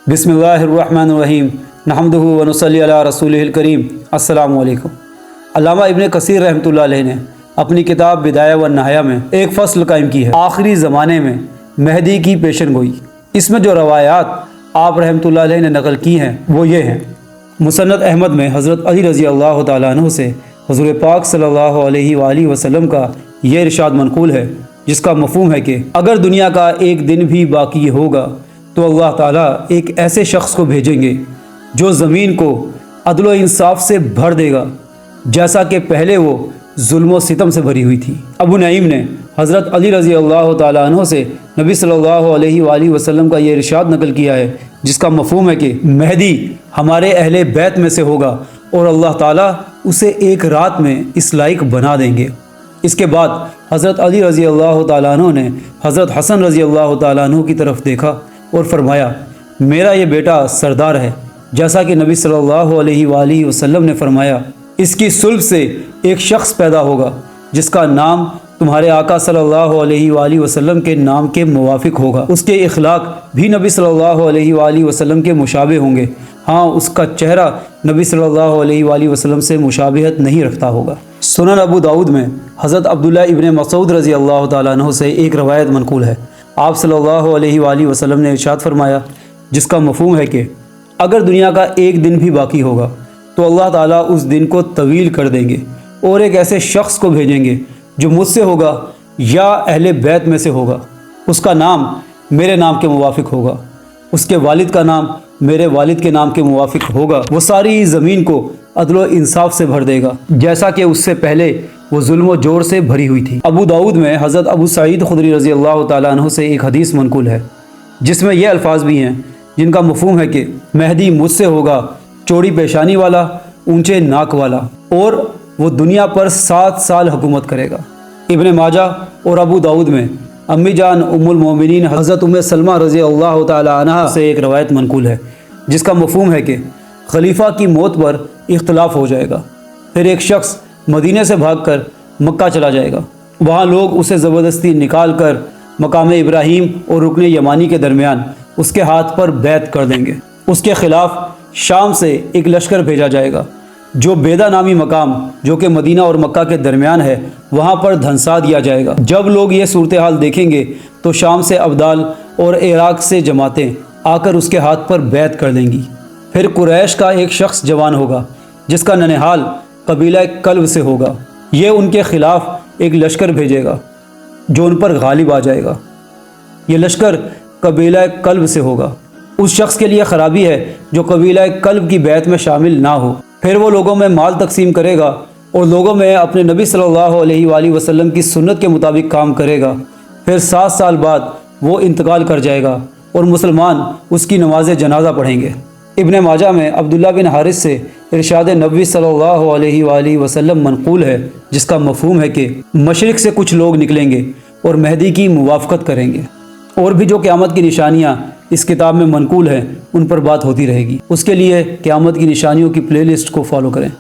बिस्मिल्लाहिर्रहमानिर्रहीम नहमदुहु व नुसल्ली अला रसूलिहिल करीम। अस्सलामु अलैकुम। अल्लामा इब्न कसीर रहमतुल्लाह अलैह ने अपनी किताब बिदाया व नहाया में एक फ़स्ल कायम की है, आखिरी ज़माने में मेहदी की पेशन गोई। इसमें जो रवायात आप रहमतुल्लाह अलैह ने नकल की हैं वो ये हैं। मुसन्नद अहमद में हज़रत अली रज़ी अल्लाह तआला अन्हु से हुज़ूर पाक सल्लल्लाहु अलैहि वालिहि वसल्लम का ये इरशाद मनक़ूल है, जिसका मफ़हूम है कि अगर दुनिया का एक दिन भी बाकी होगा तो अल्लाह ताला एक ऐसे शख्स को भेजेंगे जो ज़मीन को अदल व इंसाफ से भर देगा, जैसा कि पहले वो जुल्म व सितम से भरी हुई थी। अबू नईम ने हज़रत अली रज़ी अल्लाह तआला अन्हु से नबी सल्लल्लाहु अलैहि वालिहि वसल्लम का ये इरशाद नकल किया है, जिसका मफ़हूम है कि मेहदी हमारे अहले बैत में से होगा और अल्लाह ताला उसे एक रात में इस लायक बना देंगे। इसके बाद हज़रत अली रज़ी अल्लाह तआला अन्हु ने हज़रत हसन रज़ी अल्लाह तआला अन्हु की तरफ देखा और फरमाया, मेरा ये बेटा सरदार है, जैसा कि नबी सल्लल्लाहु अलैहि वालिहि वसल्लम ने फरमाया, इसकी सुल्ब से एक शख्स पैदा होगा जिसका नाम तुम्हारे आका सल्लल्लाहु अलैहि वालिहि वसल्लम के नाम के मुवाफिक होगा। उसके इखलाक भी नबी सल्लल्लाहु अलैहि वालिहि वसल्लम के मुशाबे होंगे। हाँ, उसका चेहरा नबी सल्लल्लाहु अलैहि वालिहि वसल्लम से मुशाबिहत नहीं रखता होगा। सुनन अबू दाऊद में हज़रत अब्दुल्लाह इब्न मसूद रज़ी अल्लाह तआला अन्हु से एक रवायत मनक़ूल है। आप सल्लल्लाहु अलैहि वालिहि वसल्लम ने इरशाद फरमाया, जिसका मफ़हूम है कि अगर दुनिया का एक दिन भी बाकी होगा तो अल्लाह ताला उस दिन को तवील कर देंगे और एक ऐसे शख्स को भेजेंगे जो मुझसे होगा या अहले बैत में से होगा। उसका नाम मेरे नाम के मुवाफिक होगा, उसके वालिद का नाम मेरे वालिद के नाम के मुवाफिक होगा। वो सारी ज़मीन को अदल व इंसाफ से भर देगा, जैसा कि उससे पहले वो जुल्म व जोर से भरी हुई थी। अबू दाऊद में हज़रत अबू सईद खुदरी रज़ी अल्लाह तआला अन्हु से एक हदीस मनक़ूल है, जिसमें यह अल्फाज भी हैं, जिनका मफ़हूम है कि मेहदी मुझसे होगा, चौड़ी पेशानी वाला, ऊंचे नाक वाला, और वो दुनिया पर 7 साल हुकूमत करेगा। इब्न माजा और अबू दाऊद में अम्मी जान उम्मुल मोमिनीन हज़रत उम्मे सलमा रज़ी अल्लाह तआला अन्हा से एक रवायत मनक़ूल है, जिसका मफ़हूम है कि खलीफा की मौत पर इख्तलाफ हो जाएगा। फिर एक शख्स मदीने से भागकर मक्का चला जाएगा। वहाँ लोग उसे ज़बरदस्ती निकाल कर मकाम इब्राहीम और रुकन यमानी के दरमियान उसके हाथ पर बैत कर देंगे। उसके ख़िलाफ़ शाम से एक लश्कर भेजा जाएगा जो बेदा नामी मकाम, जो कि मदीना और मक्का के दरमियान है, वहाँ पर धंसा दिया जाएगा। जब लोग ये सूरत हाल देखेंगे तो शाम से अब्दाल और इराक़ से जमातें आकर उसके हाथ पर बैत कर देंगी। फिर कुरैश का एक शख्स जवान होगा जिसका ननिहाल कबीला कल्ब से होगा। ये उनके ख़िलाफ़ एक लश्कर भेजेगा जो उन पर गालिब आ जाएगा। ये लश्कर कबीला कल्ब से होगा। उस शख्स के लिए ख़राबी है जो कबीला कल्ब की बैत में शामिल ना हो। फिर वो लोगों में माल तकसीम करेगा और लोगों में अपने नबी सल्लल्लाहु अलैहि वालिहि वसल्लम की सुन्नत के मुताबिक काम करेगा। फिर 7 साल बाद वो इंतकाल कर जाएगा और मुसलमान उसकी नमाज जनाजा पढ़ेंगे। इब्न माजा में अब्दुल्ला बिन हारिस से इरशाद नबी सल्लल्लाहु अलैहि वालिहि वसल्लम मनक़ूल है, जिसका मफ़हूम है कि मशरिक़ से कुछ लोग निकलेंगे और मेहदी की मुवाफ़क़त करेंगे। और भी जो क़यामत की निशानियाँ इस किताब में मनक़ूल हैं, उन पर बात होती रहेगी। उसके लिए क़यामत की निशानियों की प्लेलिस्ट को फॉलो करें।